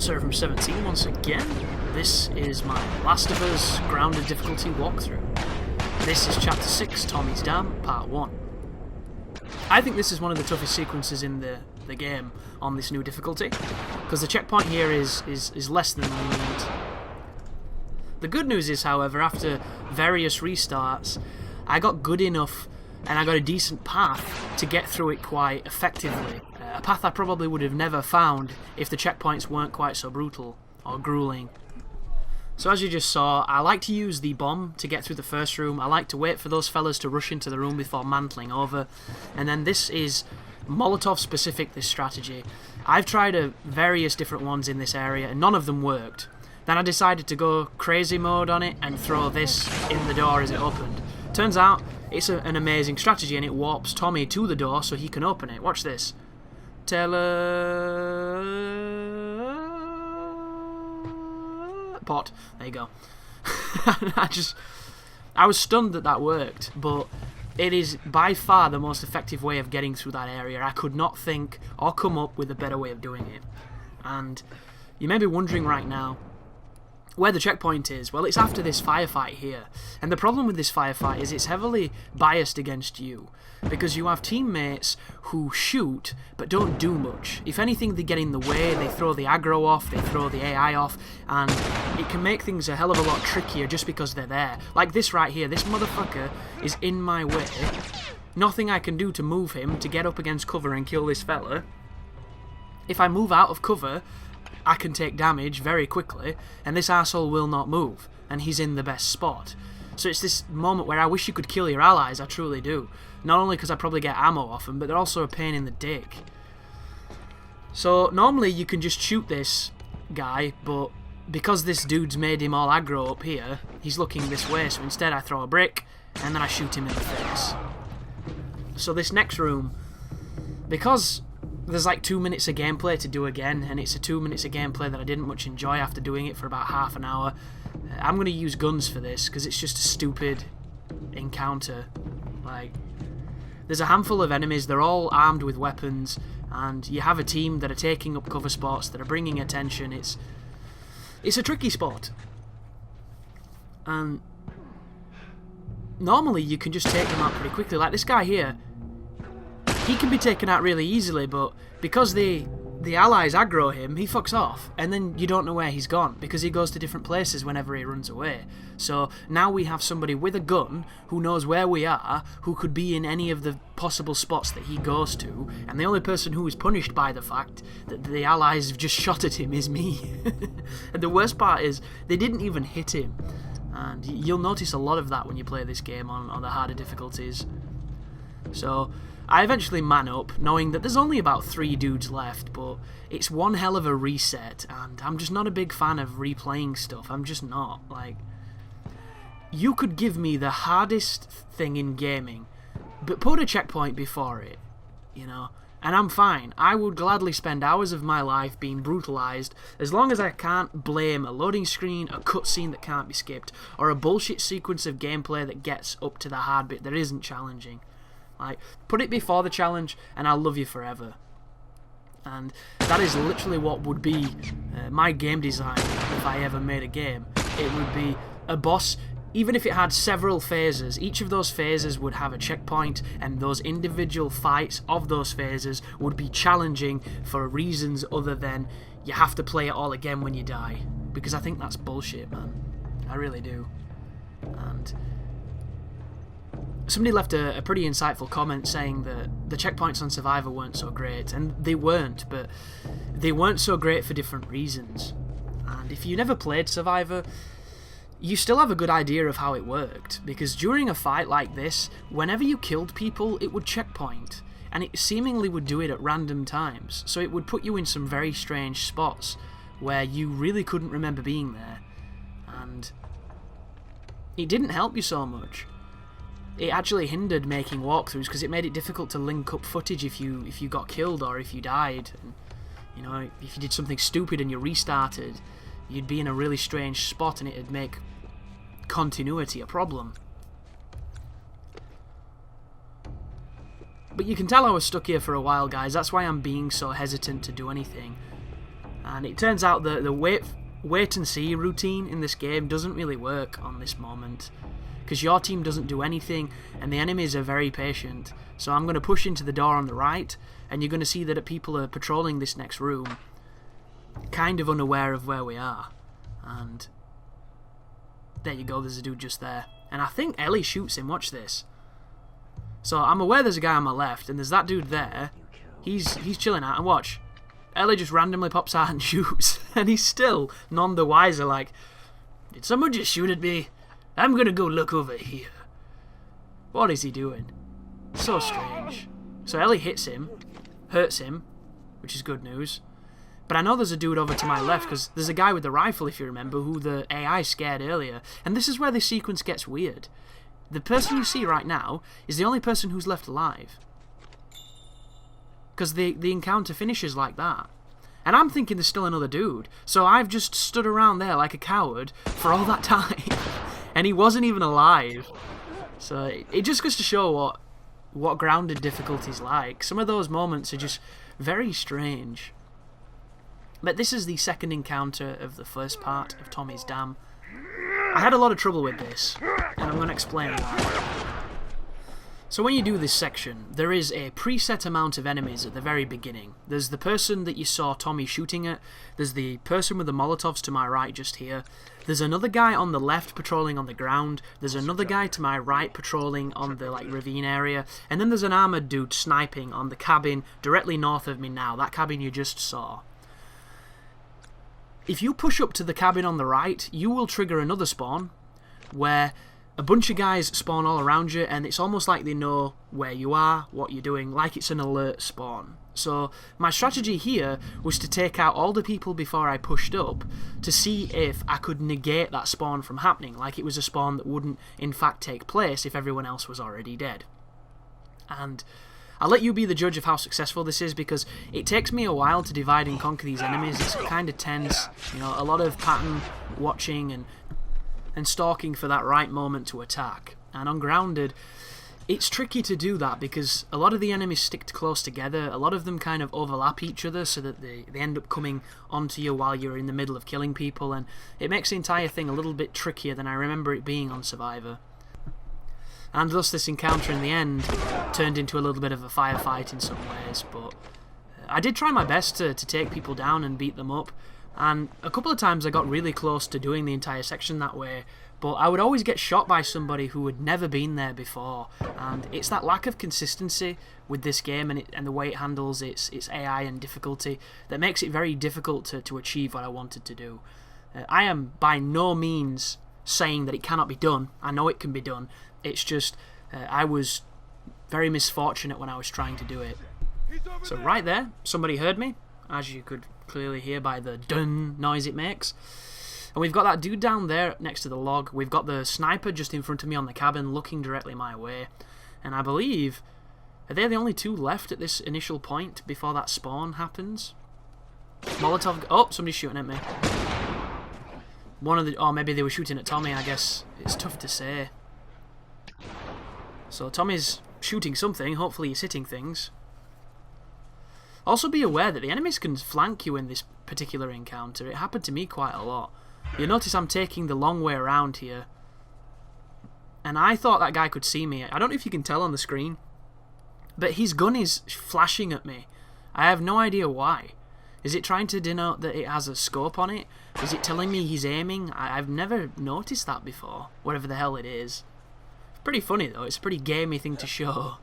Server from 17 once again. This is my Last of Us Grounded difficulty walkthrough. This is Chapter 6, Tommy's Dam, Part 1. I think this is one of the toughest sequences in the game on this new difficulty, because the checkpoint here is less than lenient. The good news is, however, after various restarts, I got good enough and I got a decent path to get through it quite effectively. A path I probably would have never found if the checkpoints weren't quite so brutal or grueling. So as you just saw, I like to use the bomb to get through the first room. I like to wait for those fellas to rush into the room before mantling over. And then this is Molotov specific, this strategy. I've tried various different ones in this area and none of them worked. Then I decided to go crazy mode on it and throw this in the door as it opened. Turns out it's an amazing strategy and it warps Tommy to the door so he can open it. Watch this. Teleport. There you go. I was stunned that worked, but it is by far the most effective way of getting through that area. I could not think or come up with a better way of doing it. And you may be wondering right now where the checkpoint is. Well, it's after this firefight here. And the problem with this firefight is it's heavily biased against you, because you have teammates who shoot but don't do much. If anything, they get in the way, they throw the aggro off, they throw the AI off, and it can make things a hell of a lot trickier just because they're there. Like this right here, this motherfucker is in my way. Nothing I can do to move him to get up against cover and kill this fella. If I move out of cover, I can take damage very quickly, and this arsehole will not move, and he's in the best spot. So it's this moment where I wish you could kill your allies, I truly do. Not only because I probably get ammo off them, but they're also a pain in the dick. So normally you can just shoot this guy, but because this dude's made him all aggro up here, he's looking this way, so instead I throw a brick, and then I shoot him in the face. So this next room, because there's like 2 minutes of gameplay to do again, and it's a 2 minutes of gameplay that I didn't much enjoy after doing it for about half an hour. I'm going to use guns for this, because it's just a stupid encounter. Like, there's a handful of enemies, they're all armed with weapons, and you have a team that are taking up cover spots, that are bringing attention. It's a tricky spot. And normally you can just take them out pretty quickly. Like this guy here, he can be taken out really easily, but because the allies aggro him, he fucks off, and then you don't know where he's gone, because he goes to different places whenever he runs away. So now we have somebody with a gun who knows where we are, who could be in any of the possible spots that he goes to, and the only person who is punished by the fact that the allies have just shot at him is me. And the worst part is, they didn't even hit him. And you'll notice a lot of that when you play this game on the harder difficulties. So I eventually man up, knowing that there's only about 3 dudes left, but it's one hell of a reset, and I'm just not a big fan of replaying stuff. I'm just not. Like, you could give me the hardest thing in gaming, but put a checkpoint before it, you know, and I'm fine. I would gladly spend hours of my life being brutalized, as long as I can't blame a loading screen, a cutscene that can't be skipped, or a bullshit sequence of gameplay that gets up to the hard bit that isn't challenging. Like, put it before the challenge and I'll love you forever. And that is literally what would be my game design if I ever made a game. It would be a boss, even if it had several phases, each of those phases would have a checkpoint, and those individual fights of those phases would be challenging for reasons other than you have to play it all again when you die. Because I think that's bullshit, man. I really do. And somebody left a pretty insightful comment saying that the checkpoints on Survivor weren't so great, and they weren't, but they weren't so great for different reasons. And if you never played Survivor, you still have a good idea of how it worked, because during a fight like this, whenever you killed people, it would checkpoint, and it seemingly would do it at random times, so it would put you in some very strange spots where you really couldn't remember being there, and it didn't help you so much. It actually hindered making walkthroughs, because it made it difficult to link up footage if you got killed or if you died. And, you know, if you did something stupid and you restarted, you'd be in a really strange spot and it'd make continuity a problem. But you can tell I was stuck here for a while, guys. That's why I'm being so hesitant to do anything. And it turns out that the wait and see routine in this game doesn't really work on this moment, because your team doesn't do anything and the enemies are very patient. So I'm going to push into the door on the right, and you're going to see that people are patrolling this next room, kind of unaware of where we are. And there you go, there's a dude just there. And I think Ellie shoots him, watch this. So I'm aware there's a guy on my left, and there's that dude there. He's chilling out, and watch. Ellie just randomly pops out and shoots, and he's still none the wiser, like, did someone just shoot at me? I'm gonna go look over here. What is he doing? So strange. So Ellie hits him, hurts him, which is good news. But I know there's a dude over to my left, because there's a guy with the rifle, if you remember, who the AI scared earlier. And this is where the sequence gets weird. The person you see right now is the only person who's left alive. Because the encounter finishes like that. And I'm thinking there's still another dude. So I've just stood around there like a coward for all that time. And he wasn't even alive. So it just goes to show what grounded difficulty's like. Some of those moments are just very strange. But this is the second encounter of the first part of Tommy's Dam. I had a lot of trouble with this, and I'm going to explain why. So when you do this section, there is a preset amount of enemies at the very beginning. There's the person that you saw Tommy shooting at, there's the person with the Molotovs to my right just here, there's another guy on the left patrolling on the ground, there's another guy to my right patrolling on the ravine area, and then there's an armoured dude sniping on the cabin directly north of me now, that cabin you just saw. If you push up to the cabin on the right, you will trigger another spawn where a bunch of guys spawn all around you, and it's almost like they know where you are, what you're doing, like it's an alert spawn. So my strategy here was to take out all the people before I pushed up to see if I could negate that spawn from happening, like it was a spawn that wouldn't in fact take place if everyone else was already dead. And I'll let you be the judge of how successful this is, because it takes me a while to divide and conquer these enemies. It's kind of tense, you know, a lot of pattern watching and stalking for that right moment to attack. And on Grounded, it's tricky to do that because a lot of the enemies stick close together, a lot of them kind of overlap each other so that they end up coming onto you while you're in the middle of killing people, and it makes the entire thing a little bit trickier than I remember it being on Survivor. And thus this encounter in the end turned into a little bit of a firefight in some ways, but I did try my best to take people down and beat them up, and a couple of times I got really close to doing the entire section that way, but I would always get shot by somebody who had never been there before, and it's that lack of consistency with this game and the way it handles its AI and difficulty that makes it very difficult to achieve what I wanted to do. I am by no means saying that it cannot be done. I know it can be done. It's just I was very misfortunate when I was trying to do it. So right there, somebody heard me, as you could clearly hear by the dun noise it makes. And we've got that dude down there next to the log. We've got the sniper just in front of me on the cabin looking directly my way. And I believe, are they the only two left at this initial point before that spawn happens? Molotov, oh, somebody's shooting at me. One of the, oh, maybe they were shooting at Tommy, I guess. It's tough to say. So Tommy's shooting something, hopefully he's hitting things. Also be aware that the enemies can flank you in this particular encounter. It happened to me quite a lot. You'll notice I'm taking the long way around here. And I thought that guy could see me. I don't know if you can tell on the screen, but his gun is flashing at me. I have no idea why. Is it trying to denote that it has a scope on it? Is it telling me he's aiming? I've never noticed that before, whatever the hell it is. It's pretty funny though, it's a pretty gamey thing to show.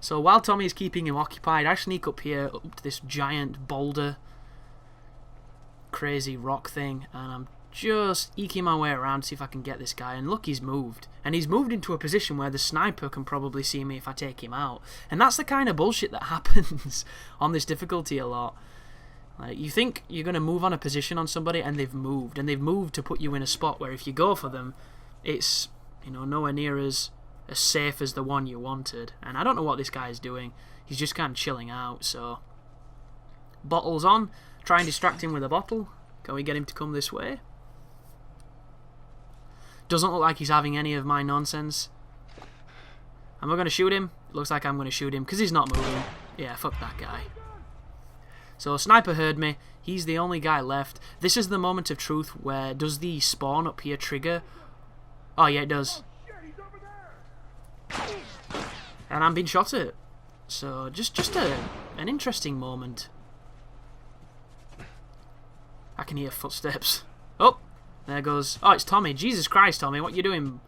So while Tommy is keeping him occupied, I sneak up here, up to this giant boulder, crazy rock thing, and I'm just eking my way around to see if I can get this guy, and look, he's moved. And he's moved into a position where the sniper can probably see me if I take him out. And that's the kind of bullshit that happens on this difficulty a lot. Like, you think you're going to move on a position on somebody, and they've moved to put you in a spot where if you go for them, it's, you know, nowhere near as safe as the one you wanted. And I don't know what this guy is doing. He's just kind of chilling out, so... Bottle's on. Try and distract him with a bottle. Can we get him to come this way? Doesn't look like he's having any of my nonsense. Am I going to shoot him? Looks like I'm going to shoot him because he's not moving. Yeah, fuck that guy. So Sniper heard me. He's the only guy left. This is the moment of truth where does the spawn up here trigger? Oh yeah, it does. And I'm being shot at. So just an interesting moment. I can hear footsteps. Oh, there goes. Oh, it's Tommy. Jesus Christ, Tommy, what you doing?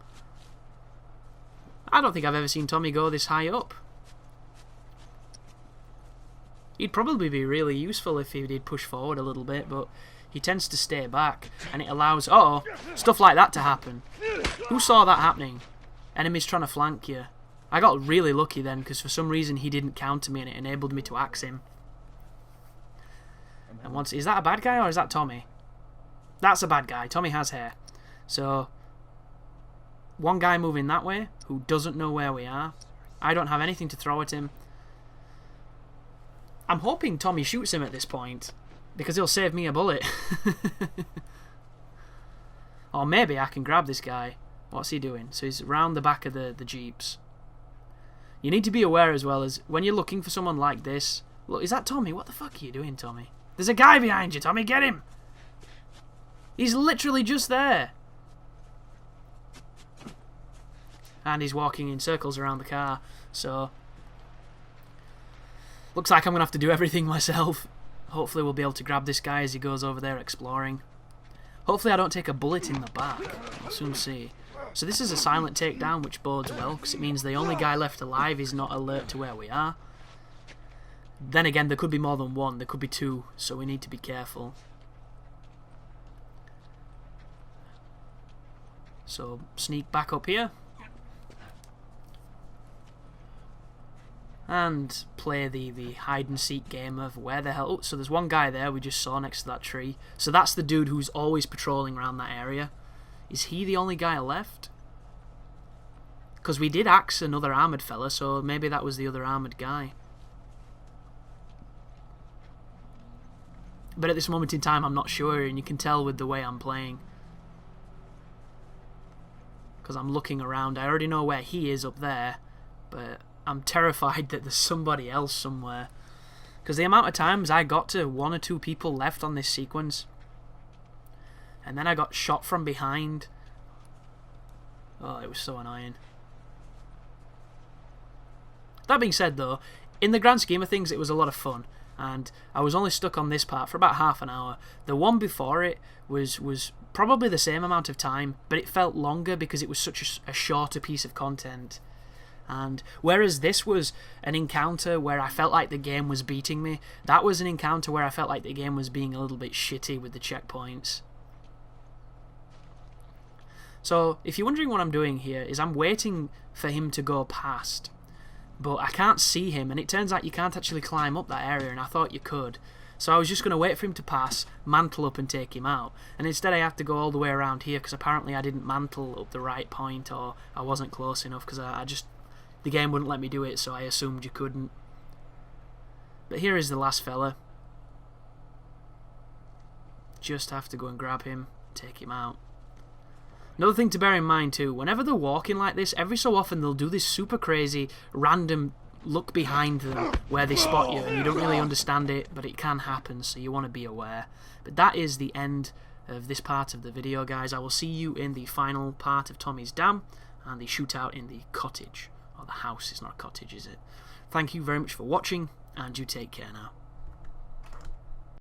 I don't think I've ever seen Tommy go this high up. He'd probably be really useful if he did push forward a little bit, but he tends to stay back, and it allows, stuff like that to happen. Who saw that happening? Enemies trying to flank you. I got really lucky then, because for some reason he didn't counter me, and it enabled me to axe him. And once, is that a bad guy, or is that Tommy? That's a bad guy. Tommy has hair. So, one guy moving that way, who doesn't know where we are. I don't have anything to throw at him. I'm hoping Tommy shoots him at this point, because he'll save me a bullet. Or maybe I can grab this guy. What's he doing? So he's round the back of the jeeps. You need to be aware as well as when you're looking for someone like this. Look, is that Tommy? What the fuck are you doing, Tommy? There's a guy behind you, Tommy. Get him! He's literally just there. And he's walking in circles around the car. So looks like I'm going to have to do everything myself. Hopefully we'll be able to grab this guy as he goes over there exploring. Hopefully I don't take a bullet in the back. We'll soon see. So this is a silent takedown, which bodes well, because it means the only guy left alive is not alert to where we are. Then again, there could be more than one. There could be two, so we need to be careful. So sneak back up here. And play the hide-and-seek game of where the hell... Oh, so there's one guy there we just saw next to that tree. So that's the dude who's always patrolling around that area. Is he the only guy left? Because we did axe another armoured fella, so maybe that was the other armoured guy. But at this moment in time, I'm not sure, and you can tell with the way I'm playing. Because I'm looking around. I already know where he is up there, but I'm terrified that there's somebody else somewhere. Because the amount of times I got to one or two people left on this sequence, and then I got shot from behind. Oh, it was so annoying. That being said though, in the grand scheme of things it was a lot of fun, and I was only stuck on this part for about half an hour. The one before it was probably the same amount of time, but it felt longer because it was such a shorter piece of content. And whereas this was an encounter where I felt like the game was beating me, that was an encounter where I felt like the game was being a little bit shitty with the checkpoints. So if you're wondering what I'm doing here, is I'm waiting for him to go past, but I can't see him, and it turns out you can't actually climb up that area, and I thought you could. So I was just going to wait for him to pass, mantle up and take him out, and instead I have to go all the way around here because apparently I didn't mantle up the right point, or I wasn't close enough because the game wouldn't let me do it, so I assumed you couldn't. But here is the last fella. Just have to go and grab him, take him out. Another thing to bear in mind too, whenever they're walking like this, every so often they'll do this super crazy random look behind them where they spot you and you don't really understand it, but it can happen, so you want to be aware. But that is the end of this part of the video, guys. I will see you in the final part of Tommy's Dam and the shootout in the cottage. Or the house, it's not a cottage, is it? Thank you very much for watching, and you take care now.